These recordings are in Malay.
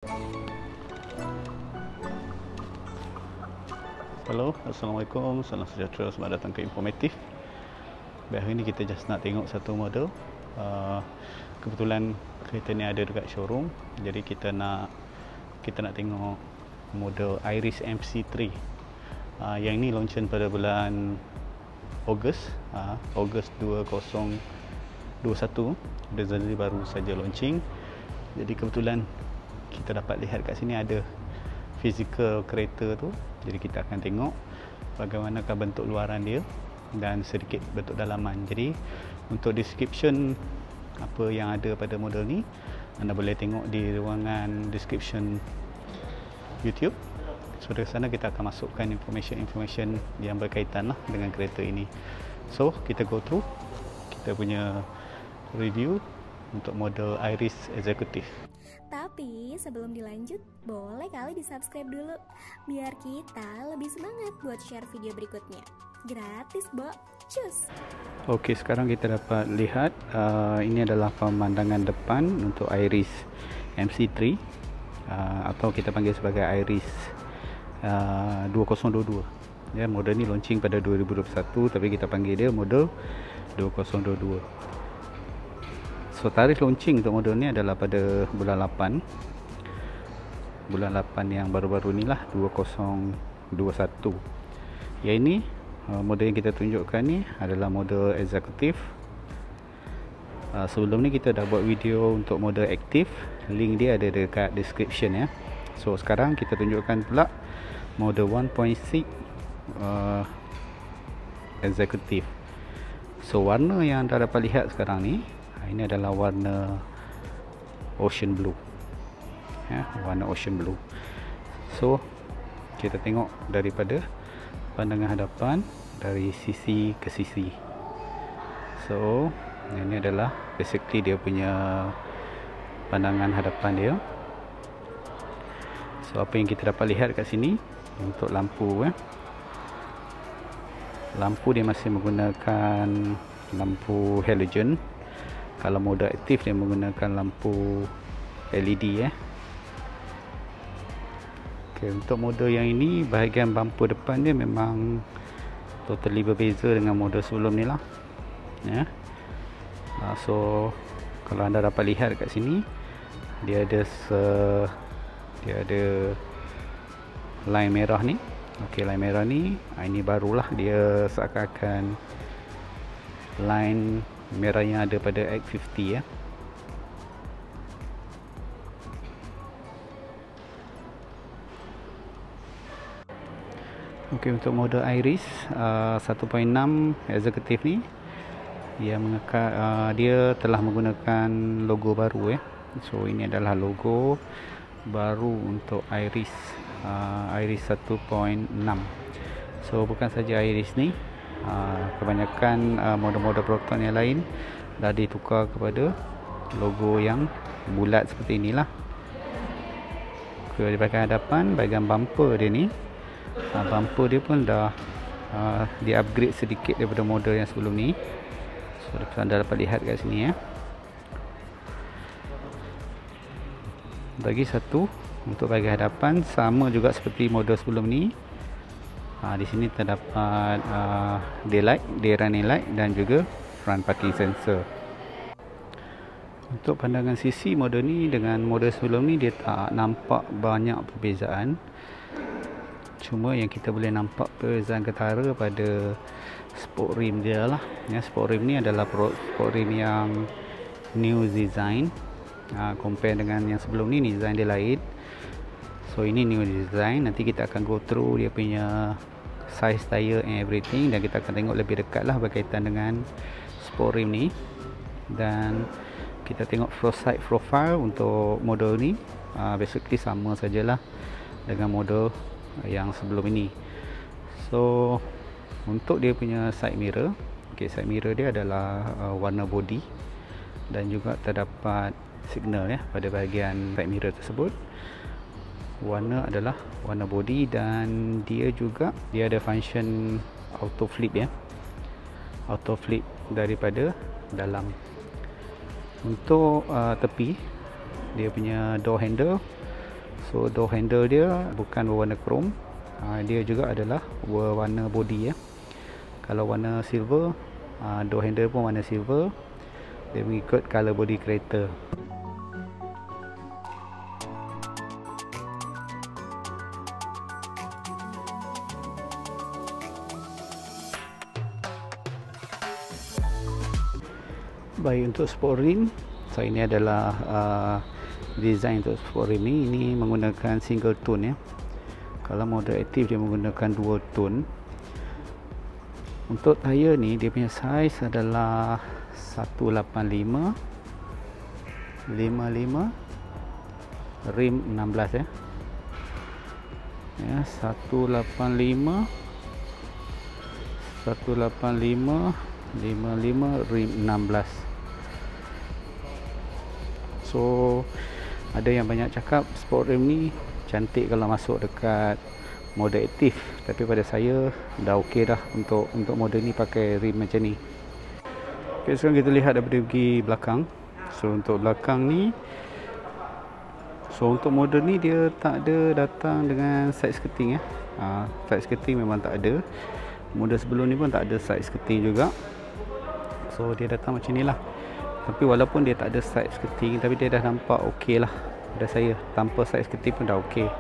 Halo, Assalamualaikum, salam sejahtera, selamat datang ke Informatif. Hari ni kita just nak tengok satu model. Kebetulan kereta ni ada dekat showroom, jadi kita nak tengok model Iris MC3. Yang ni launchen pada bulan Ogos 2021. Jadi baru saja launching. Jadi kebetulan kita dapat lihat kat sini ada fizikal kereta tu. Jadi kita akan tengok bagaimanakah bentuk luaran dia dan sedikit bentuk dalaman. Jadi untuk description apa yang ada pada model ni, anda boleh tengok di ruangan description YouTube. So dari sana kita akan masukkan information yang berkaitan lah dengan kereta ini. So kita go through kita punya review untuk model Iris Executive. Tapi sebelum dilanjut, boleh kali di-subscribe dulu biar kita lebih semangat buat share video berikutnya. Gratis, Bo. Cus. Okey, sekarang kita dapat lihat ini adalah pemandangan depan untuk Iris MC3 atau kita panggil sebagai Iris 2022. Ya, model ni launching pada 2021 tapi kita panggil dia model 2022. So tarikh launching untuk model ni adalah pada bulan 8 yang baru-baru ni lah, 2021. Yang ini model yang kita tunjukkan ni adalah model Executive. Sebelum ni kita dah buat video untuk model Active, link dia ada dekat description ya. So sekarang kita tunjukkan pula model 1.6 Executive. So warna yang anda dapat lihat sekarang ni, ini adalah warna ocean blue ya, warna ocean blue. So kita tengok daripada pandangan hadapan dari sisi ke sisi. So ini adalah basically dia punya pandangan hadapan dia. So apa yang kita dapat lihat kat sini untuk lampu lampu dia masih menggunakan lampu halogen. Kalau mode aktif dia menggunakan lampu LED Okay, untuk model yang ini bahagian bumper depan dia memang totally berbeza dengan model sebelum ni lah ya. So kalau anda dapat lihat kat sini dia ada line merah ni. Okey, line merah ni ini barulah dia seakan-akan line merah yang ada pada X50 ya. Okey, untuk model Iris 1.6 Executive ni dia telah menggunakan logo baru ya. So ini adalah logo baru untuk Iris 1.6. So bukan saja Iris ni, kebanyakan model-model Proton yang lain dah ditukar kepada logo yang bulat seperti inilah. Di bahagian hadapan, bahagian bumper dia ni, bumper dia pun dah di-upgrade sedikit daripada model yang sebelum ni. So anda dapat lihat kat sini ya. Bagi satu untuk bahagian hadapan sama juga seperti model sebelum ni. Di sini terdapat daylight, day running light dan juga front parking sensor. Untuk pandangan sisi model ni dengan model sebelum ni dia tak nampak banyak perbezaan. Cuma yang kita boleh nampak perbezaan ketara pada sport rim dia lah. Ya, sport rim ni adalah sport rim yang new design. Compare dengan yang sebelum ni design dia lain. So ini new design. Nanti kita akan go through dia punya size tire and everything dan kita akan tengok lebih dekat lah berkaitan dengan sport rim ni. Dan kita tengok side profile untuk model ni basically sama sajalah dengan model yang sebelum ini. So untuk dia punya side mirror, side mirror dia adalah warna body dan juga terdapat signal ya pada bahagian side mirror tersebut. Warna adalah warna body dan dia ada function auto flip ya, auto flip daripada dalam. Untuk tepi dia punya door handle So door handle dia bukan berwarna chrome, dia juga adalah berwarna body ya. Kalau warna silver, door handle pun warna silver. Dia mengikut color body kereta. Baik, untuk sport rim, so ini adalah design untuk sport rim ni. Ini menggunakan single tone ya. Kalau model aktif dia menggunakan dual tone. Untuk tayar ni dia punya size adalah 185 55 rim 16 ya. Ya, 185 55 rim 16. So ada yang banyak cakap sport rim ni cantik kalau masuk dekat model aktif, tapi pada saya dah okey dah untuk model ni pakai rim macam ni. Okay, sekarang kita lihat daripada segi belakang. So untuk belakang ni, so untuk model ni dia tak ada datang dengan side skirting ya. Side skirting memang tak ada. Model sebelum ni pun tak ada side skirting juga. So dia datang macam ni lah. Tapi walaupun dia tak ada side skirting, tapi dia dah nampak okey lah pada saya. Tanpa side skirting pun dah okey.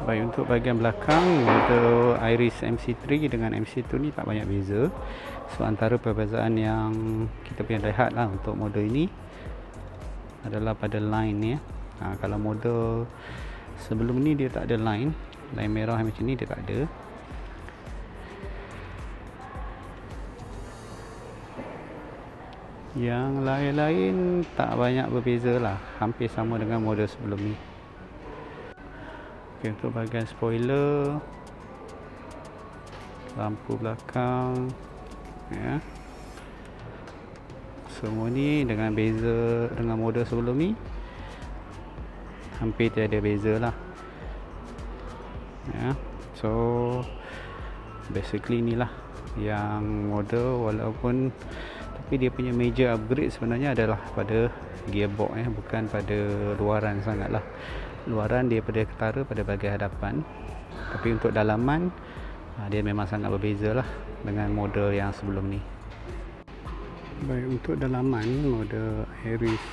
Baik, untuk bahagian belakang, model Iris MC3 dengan MC2 ni tak banyak beza. So antara perbezaan yang kita punya lihat lah untuk model ini adalah pada line ni ya. Kalau model sebelum ni dia tak ada line merah macam ni, dia tak ada. Yang lain-lain tak banyak berbeza lah, hampir sama dengan model sebelum ni. Okay, untuk bahagian spoiler, lampu belakang ya, semua ni dengan beza dengan model sebelum ni hampir tiada beza lah ya. So basically inilah yang model, walaupun tapi dia punya major upgrade sebenarnya adalah pada gearbox ya, bukan pada luaran sangat lah. Luaran dia pada ketara pada bahagian hadapan, tapi untuk dalaman dia memang sangat berbeza lah dengan model yang sebelum ni. Baik, untuk dalaman model Iris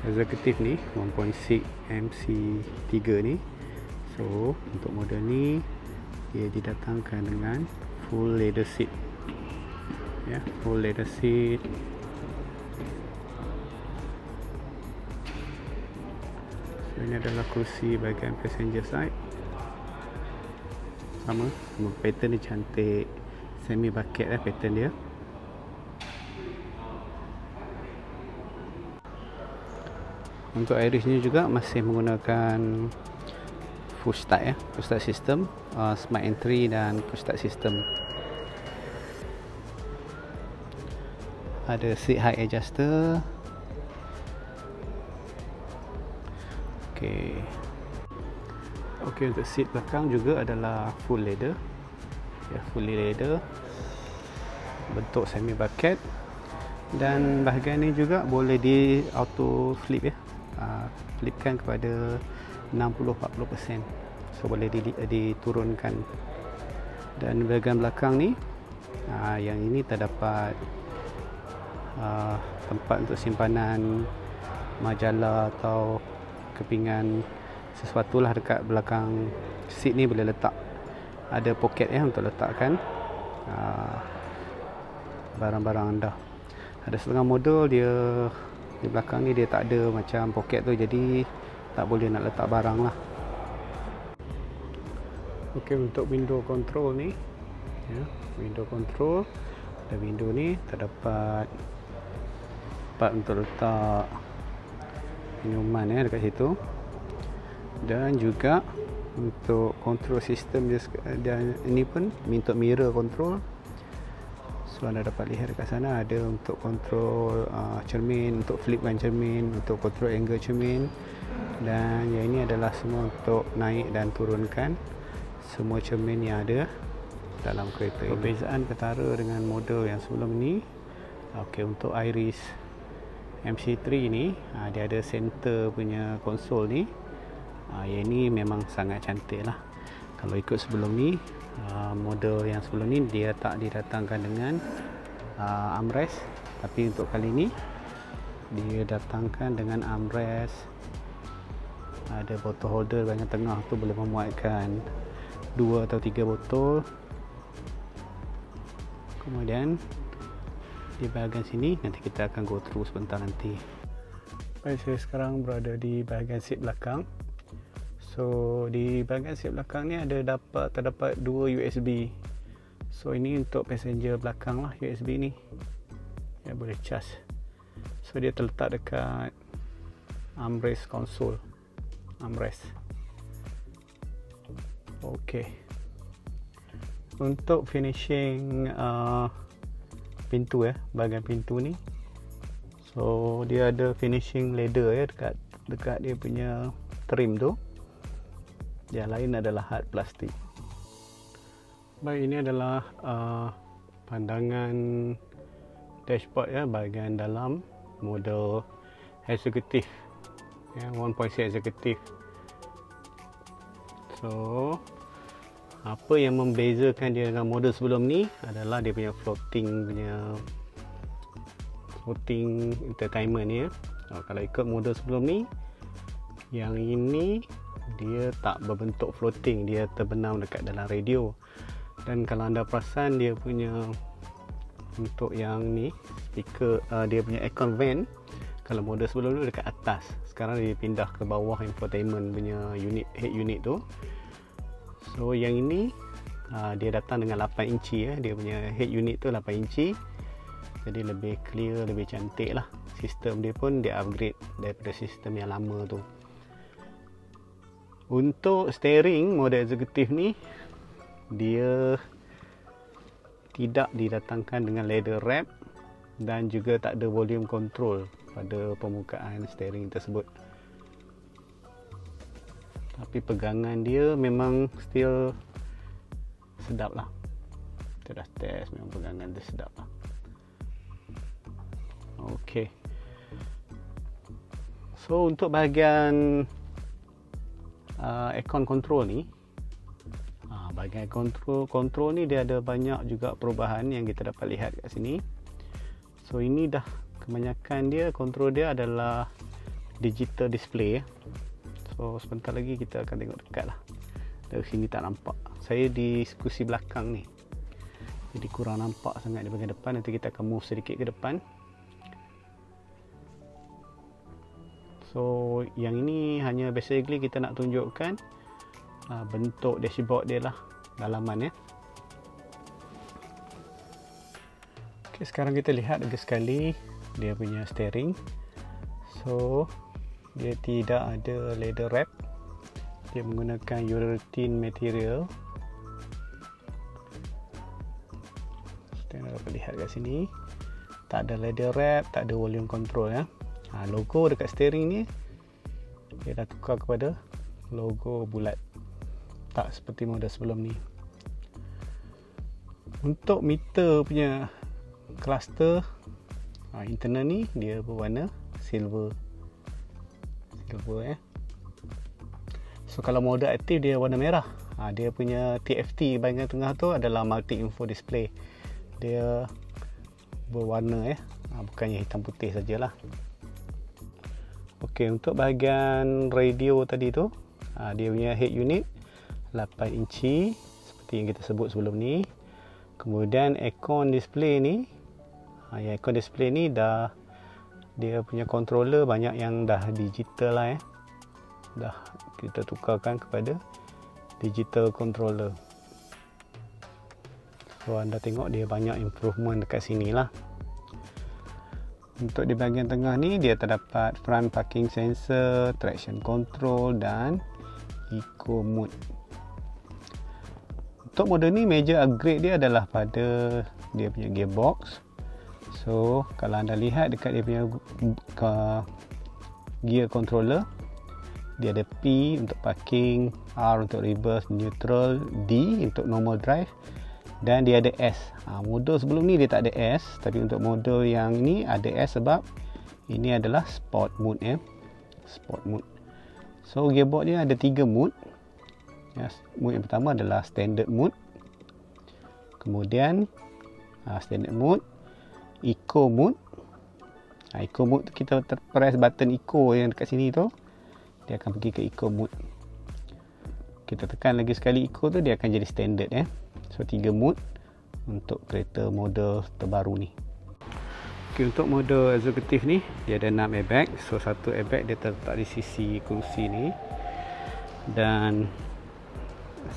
Executive ni 1.6 MC3 ni, so untuk model ni dia didatangkan dengan full leather seat ya, full leather seat. So ini adalah kursi bahagian passenger side. Sama pattern dia cantik, semi bucket pattern dia. Untuk Iris ni juga masih menggunakan push start ya, push start system, smart entry dan push start system. Ada seat height adjuster. Okey, untuk seat belakang juga adalah full leather ya, fully leather, bentuk semi bucket, dan bahagian ni juga boleh di auto flip ya, flipkan kepada 60-40%, so boleh diturunkan. Dan bahagian belakang ni yang ini terdapat tempat untuk simpanan majalah atau kepingan sesuatu lah dekat belakang seat ni, boleh letak, ada poket ya untuk letakkan barang-barang anda. Ada setengah model dia di belakang ni dia tak ada macam poket tu, jadi tak boleh nak letak barang lah. Okey, untuk window control ni ya, window control, ada window ni terdapat tempat untuk letak minuman ya dekat situ, dan juga untuk control system dia, dan ini pun untuk mirror control. So anda dapat lihat dekat sana ada untuk kontrol cermin, untuk flipkan cermin, untuk kontrol angle cermin, dan yang ini adalah semua untuk naik dan turunkan semua cermin yang ada dalam kereta ini. Perbezaan ketara dengan model yang sebelum ni, okey, untuk Iris MC3 ni dia ada center punya konsol ni. Yang ni memang sangat cantik lah. Kalau ikut sebelum ni, model yang sebelum ni dia tak didatangkan dengan armrest, tapi untuk kali ni dia datangkan dengan armrest. Ada botol holder bahagian tengah tu, boleh memuatkan 2 atau 3 botol. Kemudian di bahagian sini nanti kita akan go through sebentar nanti. Baik, saya sekarang berada di bahagian seat belakang. So di bahagian seat belakang ni terdapat 2 USB. So ini untuk passenger belakang lah, USB ni ya, boleh charge. So dia terletak dekat armrest konsol, armrest. Okey, untuk finishing pintu bahagian pintu ni, so dia ada finishing leather dekat dia punya trim tu. Yang lain adalah hard plastik. Baik, ini adalah pandangan dashboard bahagian dalam model eksekutif 1.6 eksekutif. So apa yang membezakan dia dengan model sebelum ni adalah dia punya floating entertainment ni. Kalau ikut model sebelum ni, yang ini dia tak berbentuk floating, dia terbenam dekat dalam radio. Dan kalau anda perasan, dia punya untuk yang ni speaker, dia punya aircon vent, kalau model sebelum tu dekat atas, sekarang dia pindah ke bawah infotainment punya unit, head unit tu. So yang ini dia datang dengan 8 inci dia punya head unit tu 8 inci. Jadi lebih clear, lebih cantik lah. Sistem dia pun dia upgrade daripada sistem yang lama tu. Untuk steering model eksekutif ni, dia tidak didatangkan dengan leather wrap dan juga tak ada volume control pada permukaan steering tersebut. Tapi pegangan dia memang still sedap lah. Kita dah test, memang pegangan dia sedap lah. Ok, so untuk bahagian aircon control ni, bahagian control ni dia ada banyak juga perubahan yang kita dapat lihat kat sini. So ini dah kebanyakan dia, kontrol dia adalah digital display. So sebentar lagi kita akan tengok dekat lah. Dari sini tak nampak, saya di kursi belakang ni, jadi kurang nampak sangat di bahagian depan. Nanti kita akan move sedikit ke depan. So yang ini hanya basically kita nak tunjukkan bentuk dashboard dia lah, dalaman Okay, sekarang kita lihat lagi sekali dia punya steering. So dia tidak ada leather wrap, dia menggunakan urethane material. Kita dapat lihat kat sini, tak ada leather wrap, tak ada volume control logo dekat steering ni dia dah tukar kepada logo bulat, tak seperti model sebelum ni. Untuk meter punya cluster internal ni dia berwarna silver. So kalau model aktif dia warna merah. Dia punya TFT bahagian tengah tu adalah multi info display. Dia berwarna bukannya hitam putih sajalah. Okey, untuk bahagian radio tadi tu, dia punya head unit 8 inci seperti yang kita sebut sebelum ni. Kemudian aircon display ni, aircon display ni dah, dia punya controller banyak yang dah digital lah dah kita tukarkan kepada digital controller. So anda tengok dia banyak improvement dekat sini lah. Untuk di bahagian tengah ni dia terdapat front parking sensor, traction control dan eco mode. Untuk model ni major upgrade dia adalah pada dia punya gearbox. So kalau anda lihat dekat dia punya gear controller, dia ada P untuk parking, R untuk reverse, neutral, D untuk normal drive, dan dia ada S. Model sebelum ni dia tak ada S, tapi untuk model yang ni ada S sebab Ini adalah sport mode ya. Sport mode. So gearbox dia ada 3 mode. Ya, mode yang pertama adalah standard mode. Kemudian standard mode, eco mode. Eco mode tu kita press button eco yang dekat sini tu, dia akan pergi ke eco mode. Kita tekan lagi sekali eco tu, dia akan jadi standard ya. So 3 mode untuk kereta model terbaru ni. Okay, untuk model eksekutif ni dia ada 6 airbag. So satu airbag dia terletak di sisi kerusi ni, dan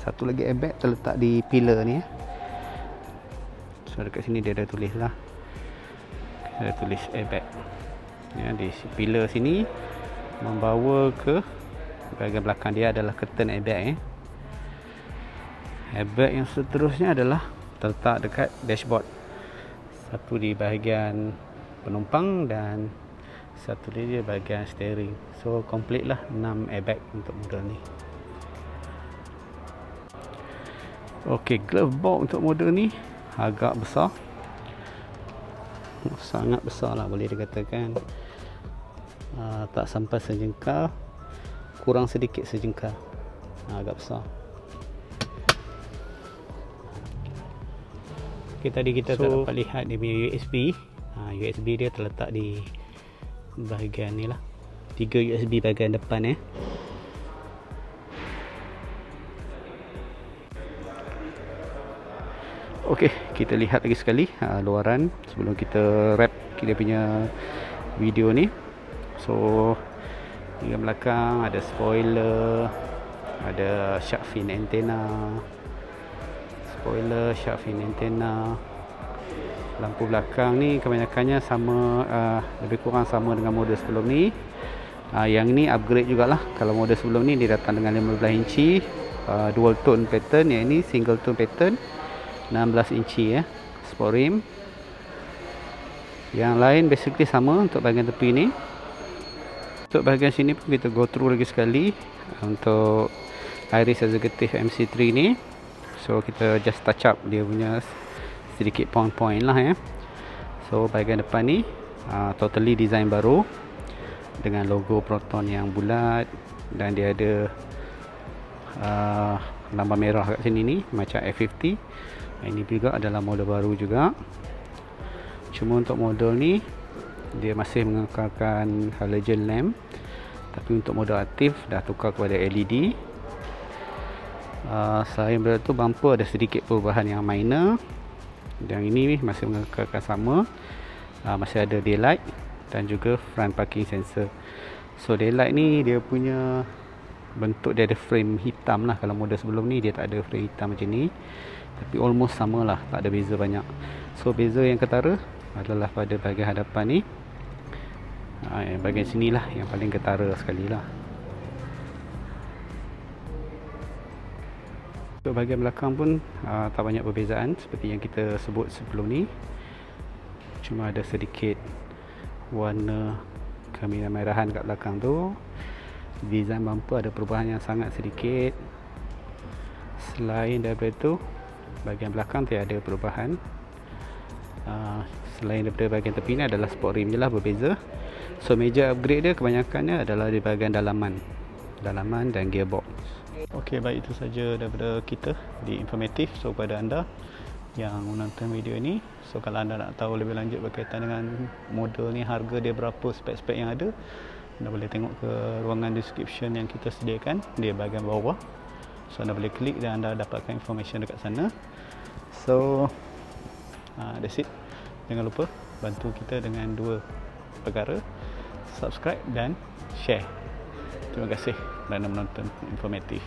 satu lagi airbag terletak di pillar ni ya. So dekat sini dia ada tulis lah, ada tulis airbag ya, di pillar sini membawa ke bahagian belakang dia adalah curtain airbag. Airbag yang seterusnya adalah terletak dekat dashboard, satu di bahagian penumpang dan satu di bahagian steering. So complete lah 6 airbag untuk model ni. Ok, glove box untuk model ni agak besar, sangat besar lah boleh dikatakan. Tak sampai sejengkal, kurang sedikit sejengkal, agak besar. Okay, tadi kita tak dapat lihat dia punya USB. USB dia terletak di bahagian ni lah, 3 USB bahagian depan Okey, kita lihat lagi sekali luaran sebelum kita wrap kita punya video ni. So di belakang ada spoiler, ada shark fin antena, spoiler, shark fin antena. Lampu belakang ni kebanyakannya sama, lebih kurang sama dengan model sebelum ni. Yang ni upgrade jugalah. Kalau model sebelum ni dia datang dengan 15 inci dual tone pattern, yang ini single tone pattern 16 inci ya, sport rim. Yang lain basically sama untuk bahagian tepi ni. Untuk bahagian sini pun kita go through lagi sekali untuk Iris Executive MC3 ni. So kita just touch up dia punya sedikit point-point lah ya. So bahagian depan ni totally design baru dengan logo Proton yang bulat, dan dia ada lambang merah kat sini ni macam F50. Ini juga adalah model baru juga. Cuma untuk model ni dia masih mengekalkan halogen lamp, tapi untuk model aktif dah tukar kepada LED. Selain daripada tu, bumper ada sedikit perubahan yang minor. Yang ini masih mengekalkan sama. Masih ada daylight dan juga front parking sensor. So daylight ni dia punya bentuk dia ada frame hitam lah. Kalau model sebelum ni dia tak ada frame hitam macam ni, tapi almost sama lah, tak ada beza banyak. So beza yang ketara adalah pada bahagian hadapan ni. Bahagian sini lah yang paling ketara sekali lah. Untuk bahagian belakang pun tak banyak perbezaan seperti yang kita sebut sebelum ni. Cuma ada sedikit warna kemerahan kat belakang tu. Design bumper ada perubahan yang sangat sedikit. Selain daripada tu, bahagian belakang tiada perubahan. Selain daripada bahagian tepi ni adalah sport rim je lah berbeza. So major upgrade dia kebanyakannya adalah di bahagian dalaman dan gearbox. Ok, baik, itu saja daripada kita di informatif. So kepada anda yang menonton video ini, so kalau anda nak tahu lebih lanjut berkaitan dengan model ni, harga dia berapa, spek-spek yang ada, anda boleh tengok ke ruangan description yang kita sediakan di bahagian bawah. So anda boleh klik dan anda dapatkan information dekat sana. So that's it. Jangan lupa bantu kita dengan 2 perkara: subscribe dan share. Terima kasih kerana menonton informatif.